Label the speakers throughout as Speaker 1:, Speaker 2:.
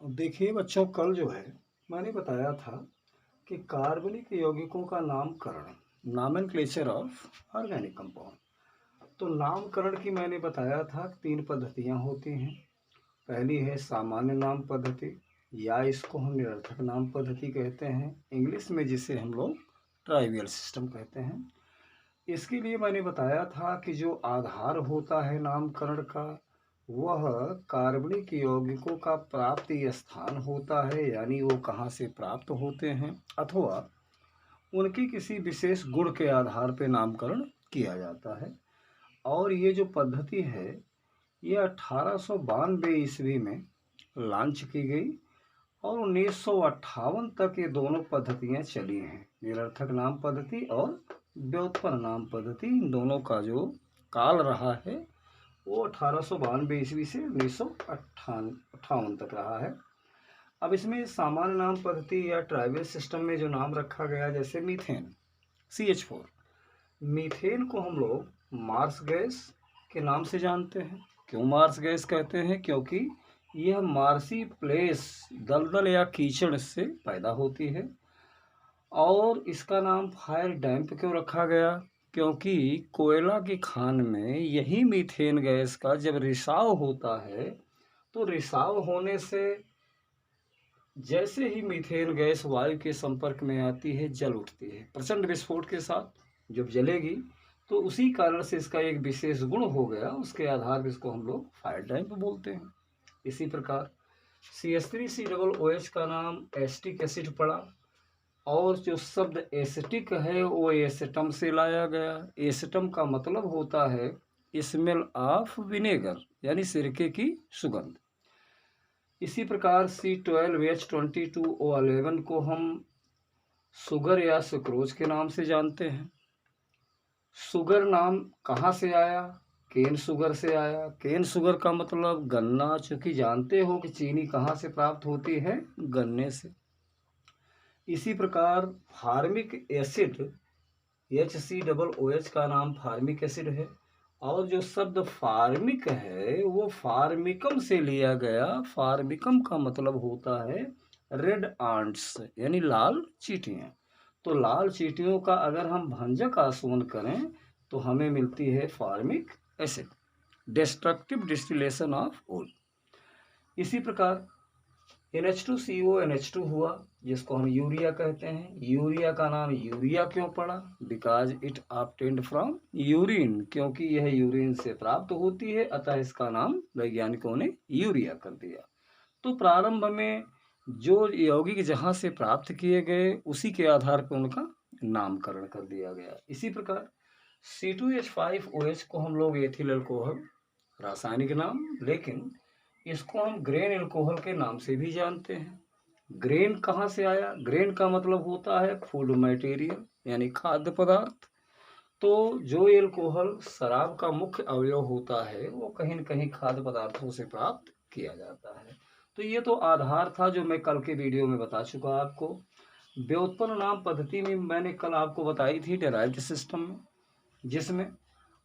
Speaker 1: देखिए बच्चों, कल जो है मैंने बताया था कि कार्बनिक यौगिकों का नामकरण, नॉमेनक्लेचर ऑफ ऑर्गेनिक कंपाउंड। तो नामकरण की मैंने बताया था 3 पद्धतियां होती हैं। पहली है सामान्य नाम पद्धति, या इसको हम निरर्थक नाम पद्धति कहते हैं, इंग्लिश में जिसे हम लोग ट्राइवियल सिस्टम कहते हैं। इसके लिए मैंने बताया था कि जो आधार होता है नामकरण का, वह कार्बनिक यौगिकों का प्राप्ति स्थान होता है, यानी वो कहाँ से प्राप्त होते हैं, अथवा उनकी किसी विशेष गुण के आधार पर नामकरण किया जाता है। और ये जो पद्धति है, ये 1892 ईस्वी में लॉन्च की गई और 1958 तक ये दोनों पद्धतियाँ चली हैं। निरर्थक नाम पद्धति और व्युत्पन्न नाम पद्धति, इन दोनों का जो काल रहा है वो 1892 ईस्वी से 1958 तक रहा है। अब इसमें सामान्य नाम पद्धति या ट्राइबल सिस्टम में जो नाम रखा गया, जैसे मीथेन CH4, मीथेन को हम लोग मार्स गैस के नाम से जानते हैं। क्यों मार्स गैस कहते हैं? क्योंकि यह मार्सी प्लेस, दलदल या कीचड़ से पैदा होती है। और इसका नाम फायर डैम्प क्यों रखा गया? क्योंकि कोयला की खान में यही मीथेन गैस का जब रिसाव होता है, तो रिसाव होने से जैसे ही मीथेन गैस वायु के संपर्क में आती है, जल उठती है प्रचंड विस्फोट के साथ। जब जलेगी तो उसी कारण से इसका एक विशेष गुण हो गया, उसके आधार पर इसको हम लोग फायर डैम्प बोलते हैं। इसी प्रकार CH3COOH का नाम एसिटिक एसिड पड़ा, और जो शब्द एसिटिक है वो एसिटम से लाया गया। एसिटम का मतलब होता है स्मेल ऑफ विनेगर, यानी सिरके की सुगंध। इसी प्रकार C12H22O11 को हम सुगर या सुक्रोज के नाम से जानते हैं। सुगर नाम कहाँ से आया? केन शुगर से आया। केन शुगर का मतलब गन्ना, चूंकि जानते हो कि चीनी कहाँ से प्राप्त होती है? गन्ने से। इसी प्रकार फार्मिक एसिड HCOOH का नाम फार्मिक एसिड है, और जो शब्द फार्मिक है वो फार्मिकम से लिया गया। फार्मिकम का मतलब होता है रेड आंट्स, यानी लाल चींटियाँ। तो लाल चींटियों का अगर हम भंजक आसवन करें तो हमें मिलती है formic acid, destructive distillation of ओल। इसी प्रकार NH2CO NH2 हुआ, जिसको हम यूरिया कहते हैं। यूरिया का नाम यूरिया क्यों पड़ा? Because it obtained from urine, क्योंकि यह यूरिन से प्राप्त होती है, अतः इसका नाम वैज्ञानिकों ने यूरिया कर दिया। तो प्रारंभ में जो यौगिक जहाँ से प्राप्त किए गए, उसी के आधार पर उनका नामकरण कर दिया गया। इसी प्रकार C2H5OH को हम लोग एथिल अल्कोहल, रासायनिक नाम, लेकिन इसको हम ग्रेन अल्कोहल के नाम से भी जानते हैं। ग्रेन कहाँ से आया? ग्रेन का मतलब होता है फूड मटेरियल, यानी खाद्य पदार्थ। तो जो अल्कोहल शराब का मुख्य अवयव होता है, वो कहीं न कहीं खाद्य पदार्थों से प्राप्त किया जाता है। तो ये तो आधार था जो मैं कल के वीडियो में बता चुका आपको। व्युत्पन्न नाम पद्धति में मैंने कल आपको बताई थी डेराइव्ड सिस्टम में, जिसमें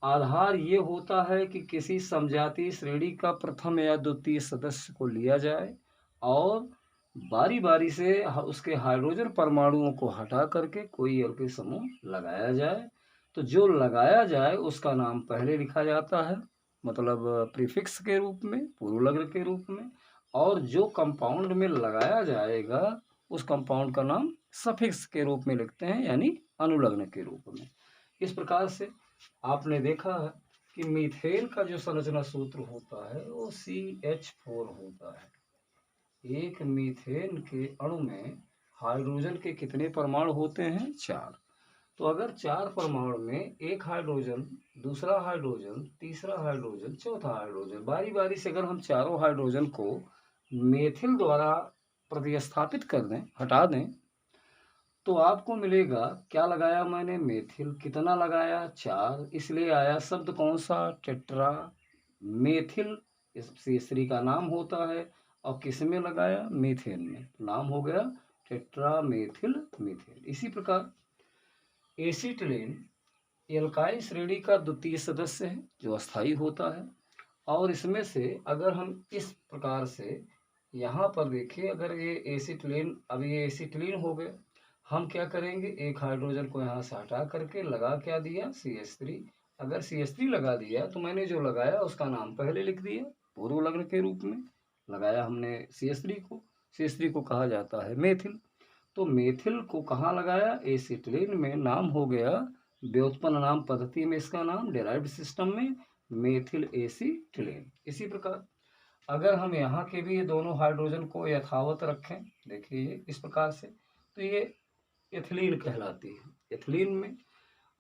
Speaker 1: आधार ये होता है कि किसी समजातीय श्रेणी का प्रथम या द्वितीय सदस्य को लिया जाए और बारी बारी से उसके हाइड्रोजन परमाणुओं को हटा करके कोई यौगिक समूह लगाया जाए। तो जो लगाया जाए उसका नाम पहले लिखा जाता है, मतलब प्रीफिक्स के रूप में, पूर्वलग्न के रूप में, और जो कंपाउंड में लगाया जाएगा उस कंपाउंड का नाम सफिक्स के रूप में लिखते हैं, यानी अनुलग्न के रूप में। इस प्रकार से आपने देखा है कि मीथेन का जो संरचना सूत्र होता है वो CH4 होता है। एक मीथेन के अणु में हाइड्रोजन के कितने परमाणु होते हैं? 4। तो अगर 4 परमाणु में एक हाइड्रोजन, दूसरा हाइड्रोजन, तीसरा हाइड्रोजन, चौथा हाइड्रोजन, बारी बारी से अगर हम चारों हाइड्रोजन को मेथिल द्वारा प्रतिस्थापित कर दें, हटा दें, तो आपको मिलेगा, क्या लगाया मैंने? मेथिल। कितना लगाया? 4। इसलिए आया शब्द कौन सा? Tetra methyl. इस C3 का नाम होता है, और किस में लगाया? मीथेन में, नाम हो गया टेट्रा मेथिल मीथेन। इसी प्रकार एसिटिलीन एल्काइल श्रेणी का द्वितीय सदस्य है जो अस्थायी होता है, और इसमें से अगर हम इस प्रकार से यहाँ पर देखिए, अगर ये एसिटिलीन, अभी ये एसिटिलीन हो गए, हम क्या करेंगे, एक हाइड्रोजन को यहाँ से हटा करके लगा क्या दिया, CH3। अगर CH3 लगा दिया तो मैंने जो लगाया उसका नाम पहले लिख दिया, पूर्व लग्न के रूप में लगाया हमने CH3 को। CH3 को कहा जाता है मेथिल। तो मेथिल को कहाँ लगाया, एसिटिलीन में, नाम हो गया व्युत्पन्न नाम पद्धति में इसका नाम, डेराइव्ड सिस्टम में मेथिल एसिटिलीन। इसी प्रकार अगर हम यहाँ के भी ये दोनों हाइड्रोजन को यथावत रखें, देखिए इस प्रकार से, तो ये एथिलीन कहलाती है। एथिलीन में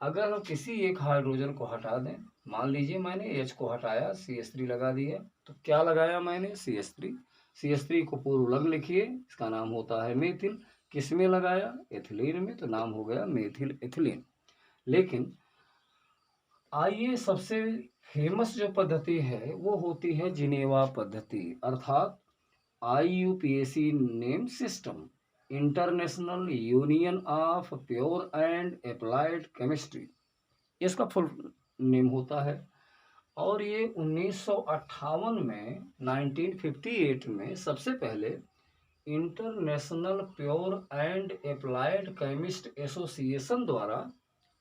Speaker 1: अगर हम किसी एक हाइड्रोजन को हटा दें, मान लीजिए मैंने H को हटाया, CH3 लगा दिया, तो क्या लगाया मैंने, CH3। CH3 को पूर्व लग्न लिखिए, इसका नाम होता है मेथिल। किस में लगाया, एथिलीन में, तो नाम हो गया मेथिल एथिलीन। लेकिन आइए, सबसे फेमस जो पद्धति है वो होती है जिनेवा पद्धति, अर्थात IUPAC name system, international union of pure and applied chemistry, इसका फुल नेम होता है। और ये 1958 में, 1958 में सबसे पहले international pure and applied chemist association द्वारा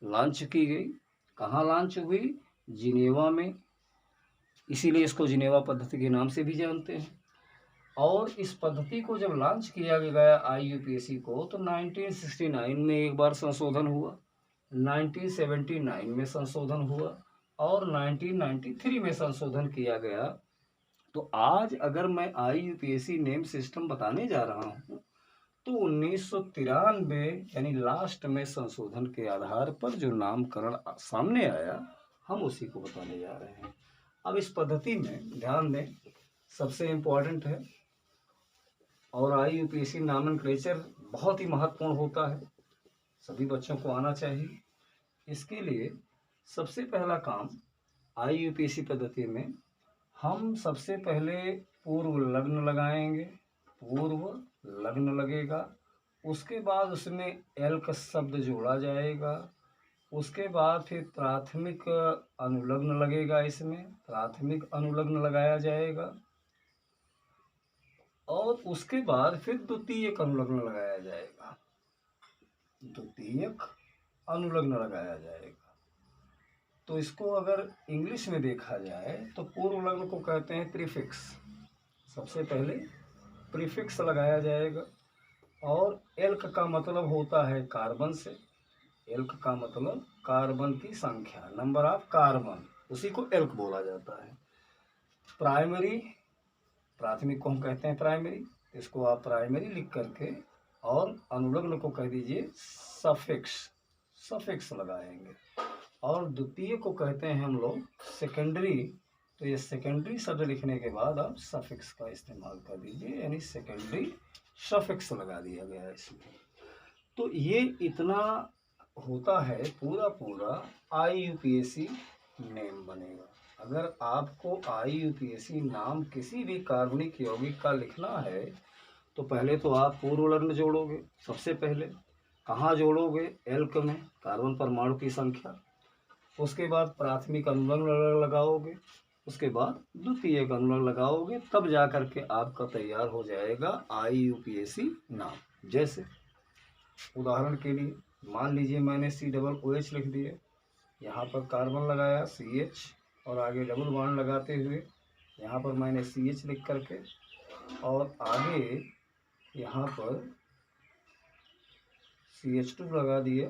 Speaker 1: लॉन्च की गई। कहाँ लॉन्च हुई, जिनेवा में, इसीलिए इसको जिनेवा पद्धति के नाम से भी जानते हैं। और इस पद्धति को जब लॉन्च किया गया IUPAC को, तो 1969 में एक बार संशोधन हुआ, 1979 में संशोधन हुआ, और 1993 में संशोधन किया गया। तो आज अगर मैं IUPAC नेम सिस्टम बताने जा रहा हूँ, तो 1993 यानी लास्ट में संशोधन के आधार पर जो नामकरण सामने आया, हम उसी को बताने जा रहे हैं। अब इस पद्धति में ध्यान दें, सबसे इम्पोर्टेंट है, और IUPAC नॉमेनक्लेचर बहुत ही महत्वपूर्ण होता है, सभी बच्चों को आना चाहिए। इसके लिए सबसे पहला काम IUPAC पद्धति में, हम सबसे पहले पूर्व लग्न लगाएंगे, पूर्व लग्न लगेगा, उसके बाद उसमें एल्क शब्द जोड़ा जाएगा, उसके बाद फिर प्राथमिक अनुलग्न लगेगा, इसमें प्राथमिक अनुलग्न लगाया जाएगा, और उसके बाद फिर द्वितीयक अनुलग्न लगाया जाएगा, द्वितीयक अनुलग्न लगाया जाएगा। तो इसको अगर इंग्लिश में देखा जाए तो पूर्व लग्न को कहते हैं प्रीफिक्स। सबसे पहले प्रीफिक्स लगाया जाएगा, और एल्क का मतलब होता है कार्बन से, एल्क का मतलब कार्बन की संख्या, नंबर ऑफ कार्बन, उसी को एल्क बोला जाता है। प्राइमरी, प्राथमिक को हम कहते हैं प्राइमरी, इसको आप प्राइमरी लिख करके, और अनुलग्न को कह दीजिए सफिक्स, सफिक्स लगाएंगे। और द्वितीय को कहते हैं हम लोग सेकेंडरी, तो ये सेकेंडरी शब्द लिखने के बाद आप सफिक्स का इस्तेमाल कर दीजिए, यानी सेकेंडरी सफिक्स लगा दिया गया है इसमें। तो ये इतना होता है, पूरा IUPAC नेम बनेगा। अगर आपको IUPAC नाम किसी भी कार्बनिक यौगिक का लिखना है, तो पहले तो आप पूर्व लग्न जोड़ोगे, सबसे पहले कहाँ जोड़ोगे, एल्क में, कार्बन परमाणु की संख्या, उसके बाद प्राथमिक अनुलग्न लगाओगे, उसके बाद द्वितीयक अनुलग्न लगाओगे, तब जा कर के आपका तैयार हो जाएगा IUPAC नाम। जैसे उदाहरण के लिए मान लीजिए मैंने COOH लिख दिया, यहाँ पर कार्बन लगाया CH, और आगे डबल बॉन्ड लगाते हुए यहाँ पर मैंने CH लिख करके, और आगे यहाँ पर CH2 लगा दिया,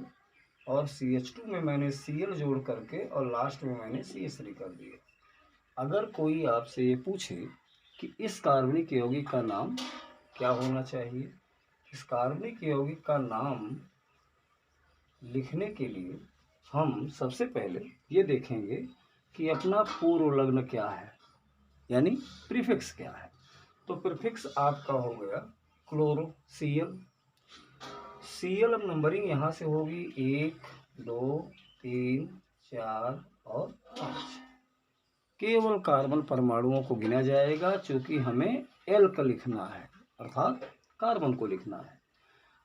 Speaker 1: और CH2 में मैंने Cl जोड़ करके, और लास्ट में मैंने CH3 कर दिया। अगर कोई आपसे ये पूछे कि इस कार्बनिक यौगिक का नाम क्या होना चाहिए, इस कार्बनिक यौगिक का नाम लिखने के लिए हम सबसे पहले ये देखेंगे कि अपना पूर्व लग्न क्या है, यानी प्रीफिक्स क्या है। तो प्रीफिक्स आपका हो गया क्लोरो, Cl। Cl अब नंबरिंग यहाँ से होगी 1, 2, 3, 4 और 5। केवल कार्बन परमाणुओं को गिना जाएगा, चूँकि हमें एल्क लिखना है, अर्थात कार्बन को लिखना है,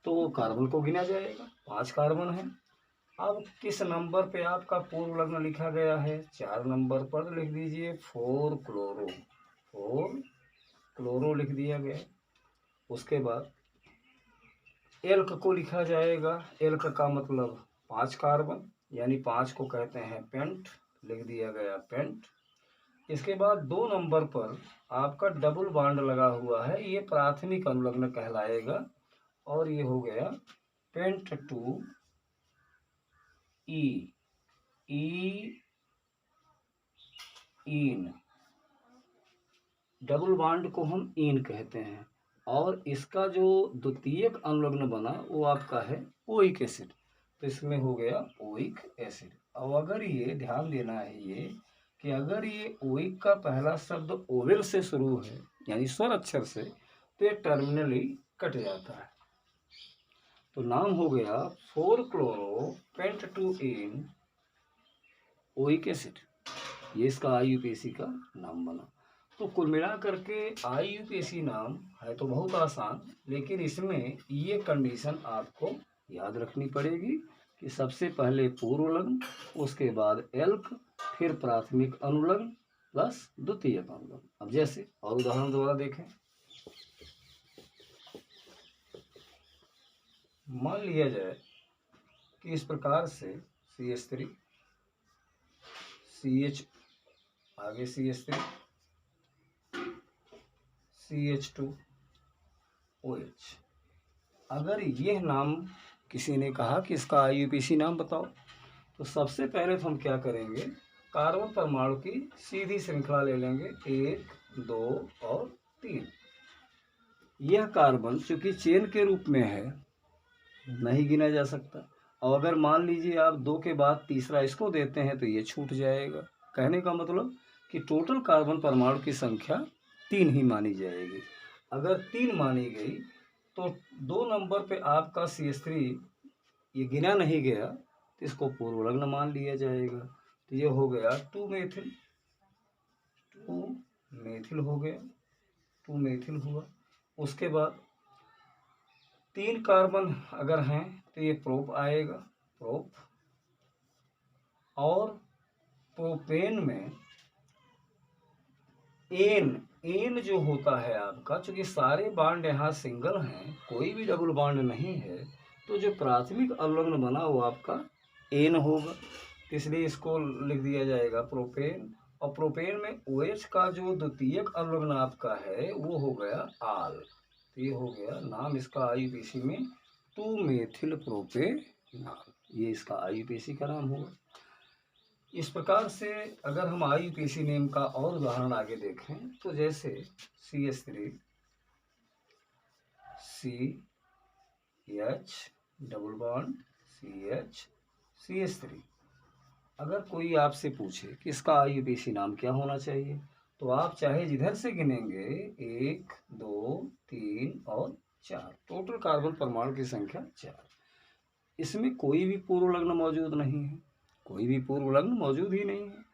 Speaker 1: तो कार्बन को गिना जाएगा, 5 कार्बन है। अब किस नंबर पे आपका पूर्व लग्न लिखा गया है, 4 नंबर पर लिख दीजिए 4 क्लोरो, 4 क्लोरो लिख दिया गया। उसके बाद एल्क को लिखा जाएगा। एल्क का मतलब 5 कार्बन, यानी 5 को कहते हैं पेंट, लिख दिया गया पेंट। इसके बाद 2 नंबर पर आपका डबल बॉन्ड लगा हुआ है, ये प्राथमिक अनुलग्न कहलाएगा, और ये हो गया pent two e, ene. Double bond को हम ईन कहते हैं, और इसका जो द्वितीयक अनुलग्न बना वो आपका है ओइक एसिड, तो इसमें हो गया ओइक एसिड। और अगर ये ध्यान देना है ये कि अगर ये ओइक का पहला शब्द ओवेल से शुरू है, यानी स्वर अक्षर से, तो ये टर्मिनली कट जाता है। तो नाम हो गया 4-क्लोरो-पेंट-टू-ईन ओइक एसिड, ये इसका IUPAC का नाम बना। तो कुल मिला करके IUPAC नाम है तो बहुत आसान, लेकिन इसमें ये कंडीशन आपको याद रखनी पड़ेगी कि सबसे पहले पूर्वलग्न, उसके बाद एल्क, फिर प्राथमिक अनुलग्न प्लस द्वितीयक अनुलग्न। अब जैसे और उदाहरण द्वारा देखें, मान लिया जाए कि इस प्रकार से CH3, CH, आगे CH3, CH2OH। अगर यह नाम किसी ने कहा कि इसका IUPAC नाम बताओ, तो सबसे पहले तो हम क्या करेंगे, कार्बन परमाणु की सीधी श्रृंखला ले लेंगे, 1, 2 और 3। यह कार्बन चूंकि चेन के रूप में है नहीं गिना जा सकता, और अगर मान लीजिए आप 2 के बाद तीसरा इसको देते हैं तो ये छूट जाएगा। कहने का मतलब कि टोटल कार्बन परमाणु की संख्या 3 ही मानी जाएगी। अगर 3 मानी गई तो 2 नंबर पे आपका CH3 ये गिना नहीं गया, तो इसको पूर्वलग्न मान लिया जाएगा। तो ये हो गया 2 मेथिल, 2 मेथिल हो गया, 2 मेथिल हुआ। उसके बाद 3 कार्बन अगर हैं तो ये प्रोप आएगा, प्रोप। और प्रोपेन में एन जो होता है आपका, चूंकि सारे बॉन्ड यहाँ सिंगल हैं, कोई भी डबल बॉन्ड नहीं है, तो जो प्राथमिक अनुलग्न बना वो आपका एन होगा, इसलिए इसको लिख दिया जाएगा प्रोपेन। और प्रोपेन में OH का जो द्वितीयक अनुलग्न आपका है वो हो गया आल, तो ये हो गया नाम इसका IUPAC में 2 मेथिल प्रोपेनॉल, ये इसका IUPAC का नाम होगा। इस प्रकार से अगर हम IUPAC नेम का और उदाहरण आगे देखें, तो जैसे CH3, CH double bond CH, CH3। अगर कोई आपसे पूछे कि इसका IUPAC नाम क्या होना चाहिए, तो आप चाहे जिधर से गिनेंगे 1, 2, 3 और 4, टोटल कार्बन परमाणु की संख्या 4। इसमें कोई भी पूर्वलग्न मौजूद नहीं है, कोई भी पूर्वलग्न मौजूद ही नहीं है,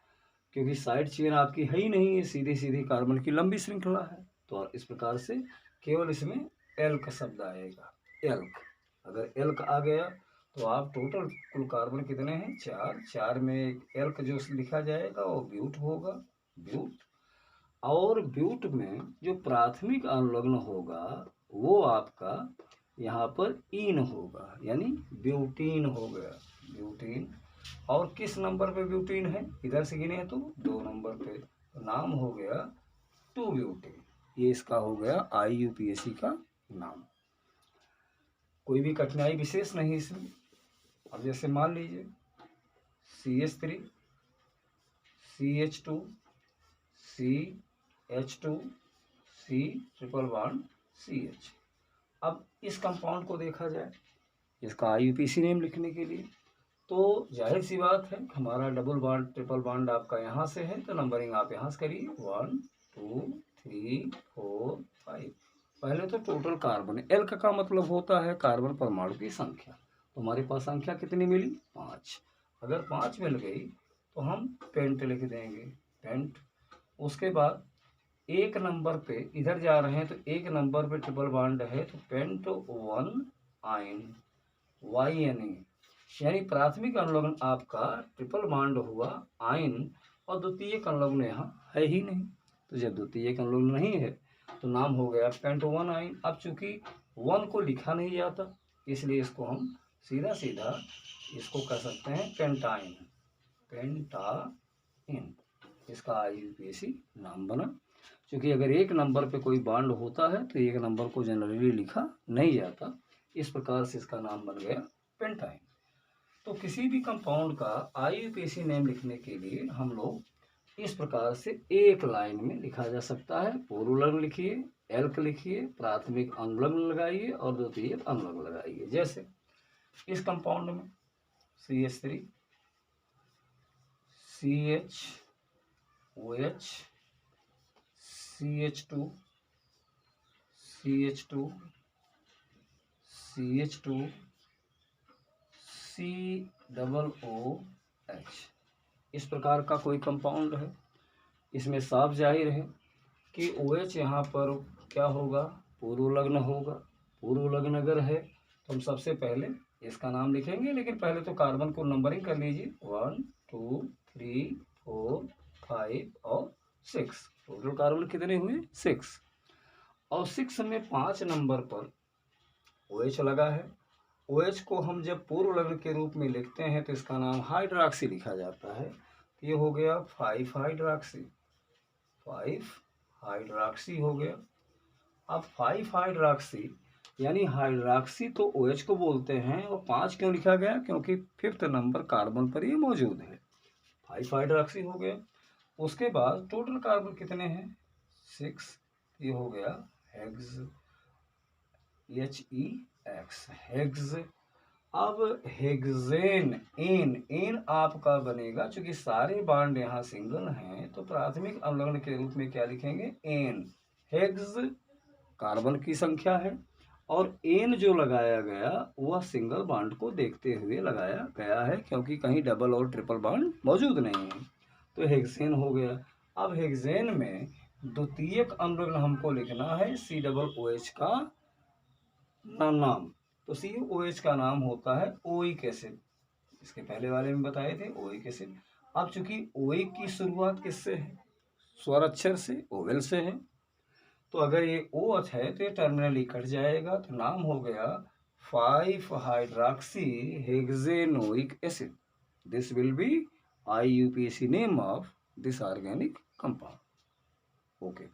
Speaker 1: क्योंकि साइड चेन आपकी है ही नहीं है, सीधी सीधी कार्बन की लंबी श्रृंखला है। तो इस प्रकार से केवल इसमें एल्क शब्द आएगा, एल्क। अगर एल्क आ गया तो आप टोटल कुल कार्बन कितने हैं, 4, 4 में एल्क जो लिखा जाएगा वो ब्यूट होगा, ब्यूट। और ब्यूट में जो प्राथमिक अनुलग्न होगा वो आपका यहाँ पर ईन होगा, यानी ब्यूटीन हो गया, ब्यूटीन। और किस नंबर पे ब्यूटीन है, इधर से गिने तो 2 नंबर पे, तो नाम हो गया 2 ब्यूटीन, ये इसका हो गया IUPAC का नाम। कोई भी कठिनाई विशेष नहीं इसमें। अब जैसे मान लीजिए CH3, CH2, CH2, C triple bond CH। अब इस कंपाउंड को देखा जाए, इसका IUPAC नेम लिखने के लिए, तो जाहिर सी बात है हमारा डबल बॉन्ड ट्रिपल बॉन्ड आपका यहाँ से है, तो नंबरिंग आप यहाँ से करिए 1, 2, 3, 4, 5। पहले तो टोटल कार्बन, एल्क का मतलब होता है कार्बन परमाणु की संख्या, तो हमारे पास संख्या कितनी मिली, 5। अगर 5 मिल गई तो हम पेंट लिख देंगे, पेंट। उसके बाद 1 नंबर पे इधर जा रहे हैं, तो 1 नंबर पे ट्रिपल बॉन्ड है, तो पेंट 1 आयन, YNA, यानी प्राथमिक अनुलग्न आपका ट्रिपल बॉन्ड हुआ आयन, और द्वितीयक अनुलग्न यहाँ है ही नहीं। तो जब द्वितीयक अनुलग्न नहीं है तो नाम हो गया पेंटोवानाइन। अब चूंकि 1 को लिखा नहीं जाता इसलिए इसको हम सीधा सीधा इसको कह सकते हैं पेंटाइन, पेंटाइन इसका IUPAC नाम बना। क्योंकि अगर एक नंबर पे कोई बॉन्ड होता है तो एक नंबर को जनरली लिखा नहीं जाता, इस प्रकार से इसका नाम बन गया पेंटाइन। तो किसी भी कंपाउंड का IUPAC नेम लिखने के लिए हम लोग इस प्रकार से एक लाइन में लिखा जा सकता है। पूर्व लग्न लिखिए, एल्क लिखिए, प्राथमिक अनुलग्न लगाइए और द्वितीयक अनुलग्न लगाइए। जैसे इस कंपाउंड में CH3 CHOH CH2 CH2 CH2 COOH इस प्रकार का कोई कंपाउंड है। इसमें साफ जाहिर है कि OH यहाँ पर क्या होगा, पूर्व लग्न होगा। पूर्व लग्न अगर है तो हम सबसे पहले इसका नाम लिखेंगे, लेकिन पहले तो कार्बन को नंबरिंग कर लीजिए 1 2 3 4 5 और 6। टोटल कार्बन कितने हुए 6, और 6 में 5 नंबर पर OH लगा है। OH को हम जब पूर्व लग्न के रूप में लिखते हैं तो इसका नाम हाइड्रॉक्सी लिखा जाता है। तो ये हो गया 5 हाइड्रॉक्सी, 5 हाइड्रॉक्सी हो गया। अब 5 हाइड्रॉक्सी यानी हाइड्रॉक्सी तो OH को बोलते हैं, और 5 क्यों लिखा गया, क्योंकि 5th नंबर कार्बन पर ये मौजूद है। 5 हाइड्रॉक्सी हो गया। उसके बाद टोटल कार्बन कितने हैं 6, ये हो गया हेक्स, HEX हेक्स। अब हेक्सेन एन आपका बनेगा, चूंकि सारे बांड यहाँ सिंगल हैं तो प्राथमिक अनुलग्न के रूप में क्या लिखेंगे एन। हेक्स कार्बन की संख्या है और एन जो लगाया गया वह सिंगल बांड को देखते हुए लगाया गया है, क्योंकि कहीं डबल और ट्रिपल बांड मौजूद नहीं है। तो हेक्सेन हो गया। अब हेक्सेन में द्वितीयक अनुलग्न हमको लिखना है COOH का नाम। तो COOH का नाम होता है ओइक एसिड, इसके पहले वाले में बताए थे ओइक एसिड। अब चूंकि ओइक की शुरुआत किससे है, स्वर अक्षर से, ओवेल से है, तो अगर ये OH है तो ये टर्मिनली कट जाएगा, तो नाम हो गया 5 hydroxy hexanoic acid. This will be IUPAC name of this organic compound. Okay.